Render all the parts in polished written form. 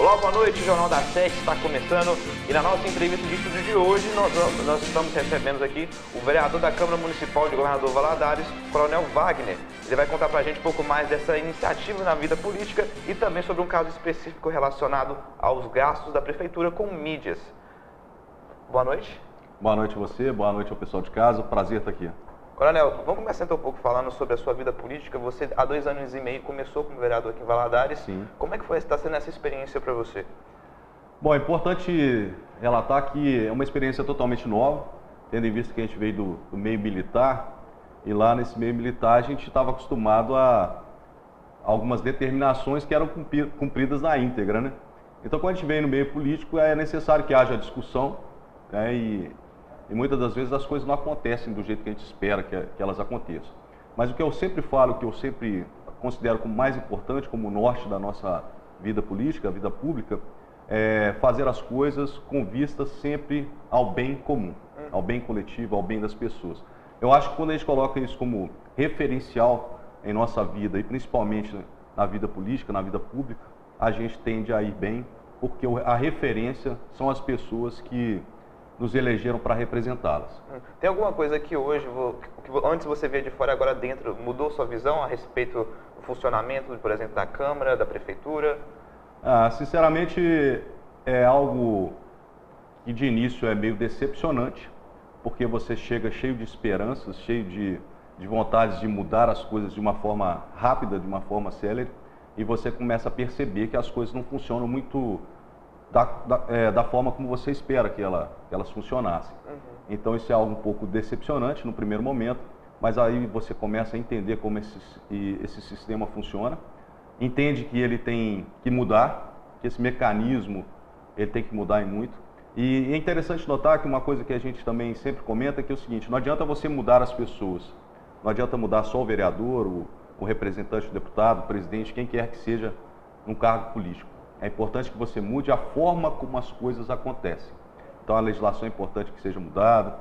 Olá, boa noite, o Jornal da Sete está começando e na nossa entrevista de estudo de hoje nós estamos recebendo aqui o vereador da Câmara Municipal de Governador Valadares, Coronel Wagner. Ele vai contar pra gente um pouco mais dessa iniciativa na vida política e também sobre um caso específico relacionado aos gastos da Prefeitura com mídias. Boa noite. Boa noite a você, boa noite ao pessoal de casa, prazer estar aqui. Coronel, vamos começar então um pouco falando sobre a sua vida política. Você, há 2 anos e meio, começou como vereador aqui em Valadares. Sim. Como é que está sendo essa experiência para você? Bom, é importante relatar que é uma experiência totalmente nova, tendo em vista que a gente veio do meio militar, e lá nesse meio militar a gente estava acostumado a algumas determinações que eram cumpridas na íntegra, né? Então, quando a gente vem no meio político, é necessário que haja discussão, né? E muitas das vezes as coisas não acontecem do jeito que a gente espera que elas aconteçam. Mas o que eu sempre falo, o que eu sempre considero como mais importante, como o norte da nossa vida política, a vida pública, é fazer as coisas com vista sempre ao bem comum, ao bem coletivo, ao bem das pessoas. Eu acho que quando a gente coloca isso como referencial em nossa vida, e principalmente na vida política, na vida pública, a gente tende a ir bem, porque a referência são as pessoas que nos elegeram para representá-las. Tem alguma coisa que hoje, antes você via de fora, agora dentro, mudou sua visão a respeito do funcionamento, por exemplo, da Câmara, da Prefeitura? Sinceramente, é algo que de início é meio decepcionante, porque você chega cheio de esperanças, cheio de vontades de mudar as coisas de uma forma rápida, de uma forma célere, e você começa a perceber que as coisas não funcionam muito da forma como você espera que elas funcionassem. Então isso é algo um pouco decepcionante no primeiro momento, mas aí você começa a entender como esse sistema funciona, entende que ele tem que mudar, que esse mecanismo ele tem que mudar em muito. E é interessante notar que uma coisa que a gente também sempre comenta é que é o seguinte: não adianta você mudar as pessoas, não adianta mudar só o vereador, o representante, o deputado, o presidente, quem quer que seja num cargo político. É importante que você mude a forma como as coisas acontecem. Então a legislação é importante que seja mudada,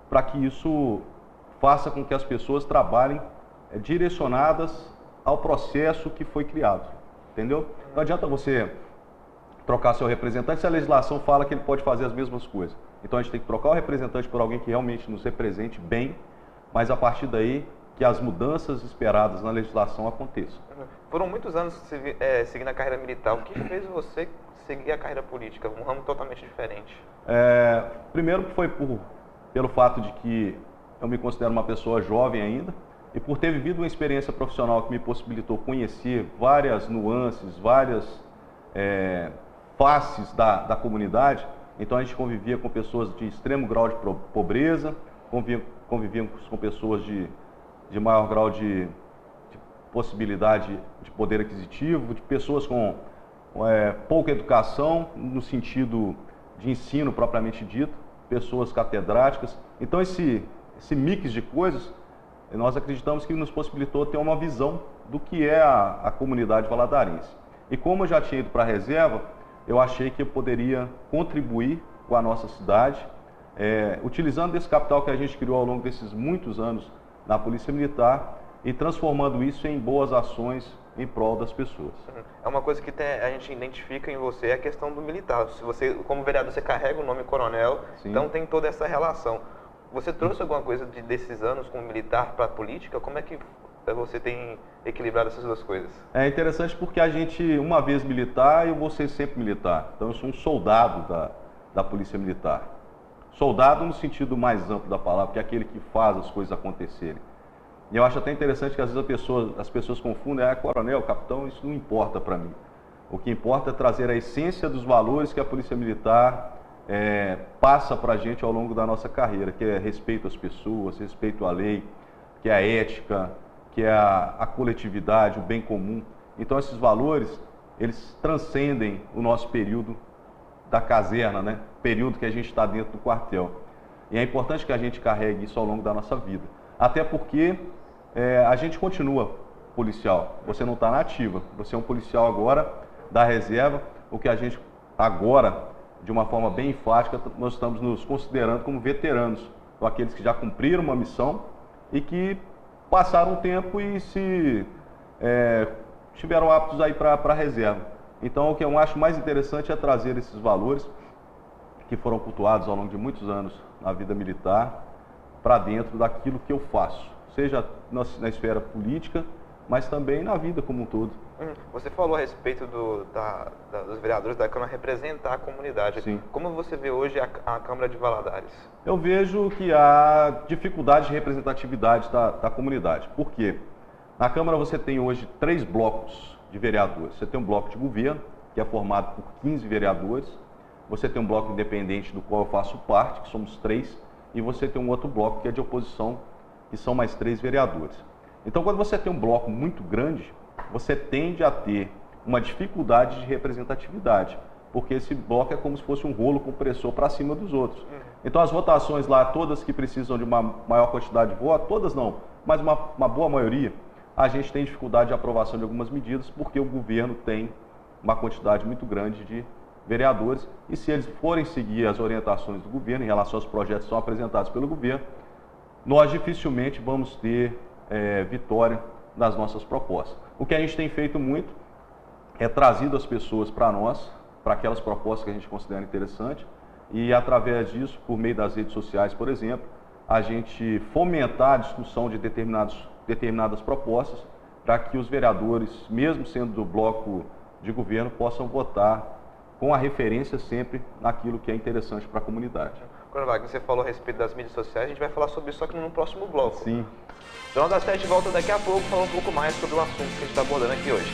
para que isso faça com que as pessoas trabalhem direcionadas ao processo que foi criado, entendeu? Não adianta você trocar seu representante se a legislação fala que ele pode fazer as mesmas coisas. Então a gente tem que trocar o representante por alguém que realmente nos represente bem, mas a partir daí que as mudanças esperadas na legislação aconteçam. Foram muitos anos seguindo a carreira militar. O que fez você seguir a carreira política, um ramo totalmente diferente? Primeiro foi pelo fato de que eu me considero uma pessoa jovem ainda, e por ter vivido uma experiência profissional que me possibilitou conhecer várias nuances, várias faces da comunidade. Então a gente convivia com pessoas de extremo grau de pobreza, convivíamos com pessoas de maior grau de possibilidade de poder aquisitivo, de pessoas com pouca educação no sentido de ensino propriamente dito, pessoas catedráticas. Então esse mix de coisas, nós acreditamos que nos possibilitou ter uma visão do que é a comunidade valadarense. E como eu já tinha ido para a reserva, eu achei que eu poderia contribuir com a nossa cidade, utilizando esse capital que a gente criou ao longo desses muitos anos na Polícia Militar e transformando isso em boas ações em prol das pessoas. É uma coisa que a gente identifica em você, é a questão do militar. Se você, como vereador, você carrega o nome coronel, sim, então tem toda essa relação. Você trouxe alguma coisa desses anos como militar para a política? Como é que você tem equilibrado essas duas coisas? É interessante porque a gente, uma vez militar, eu vou ser sempre militar. Então eu sou um soldado da Polícia Militar. Soldado no sentido mais amplo da palavra, que é aquele que faz as coisas acontecerem. E eu acho até interessante que às vezes as pessoas confundem, coronel, capitão, isso não importa para mim. O que importa é trazer a essência dos valores que a Polícia Militar passa para a gente ao longo da nossa carreira, que é respeito às pessoas, respeito à lei, que é a ética, que é a coletividade, o bem comum. Então esses valores, eles transcendem o nosso período da caserna, né? Período que a gente está dentro do quartel. E é importante que a gente carregue isso ao longo da nossa vida. Até porque a gente continua policial. Você não está na ativa. Você é um policial agora da reserva. O que a gente agora, de uma forma bem enfática, nós estamos nos considerando como veteranos. Então, aqueles que já cumpriram uma missão e que passaram um tempo e tiveram aptos aí para a reserva. Então, o que eu acho mais interessante é trazer esses valores que foram cultuados ao longo de muitos anos na vida militar para dentro daquilo que eu faço, seja na esfera política, mas também na vida como um todo. Você falou a respeito dos vereadores da Câmara representar a comunidade. Sim. Como você vê hoje a Câmara de Valadares? Eu vejo que há dificuldade de representatividade da comunidade. Por quê? Na Câmara você tem hoje 3 blocos de vereadores. Você tem um bloco de governo, que é formado por 15 vereadores. Você tem um bloco independente, do qual eu faço parte, que somos 3. E você tem um outro bloco, que é de oposição, que são mais 3 vereadores. Então, quando você tem um bloco muito grande, você tende a ter uma dificuldade de representatividade, porque esse bloco é como se fosse um rolo compressor para cima dos outros. Então, as votações lá, todas que precisam de uma maior quantidade de votos, todas não, mas uma boa maioria, a gente tem dificuldade de aprovação de algumas medidas, porque o governo tem uma quantidade muito grande de vereadores, e se eles forem seguir as orientações do governo em relação aos projetos que são apresentados pelo governo, nós dificilmente vamos ter vitória nas nossas propostas. O que a gente tem feito muito é trazido as pessoas para nós, para aquelas propostas que a gente considera interessante, e através disso, por meio das redes sociais, por exemplo, a gente fomentar a discussão de determinadas propostas para que os vereadores, mesmo sendo do bloco de governo, possam votar com a referência sempre naquilo que é interessante para a comunidade. Coronel Wagner, você falou a respeito das mídias sociais, a gente vai falar sobre isso aqui no próximo bloco. Sim. Jornal das 7 volta daqui a pouco, falando um pouco mais sobre o assunto que a gente está abordando aqui hoje.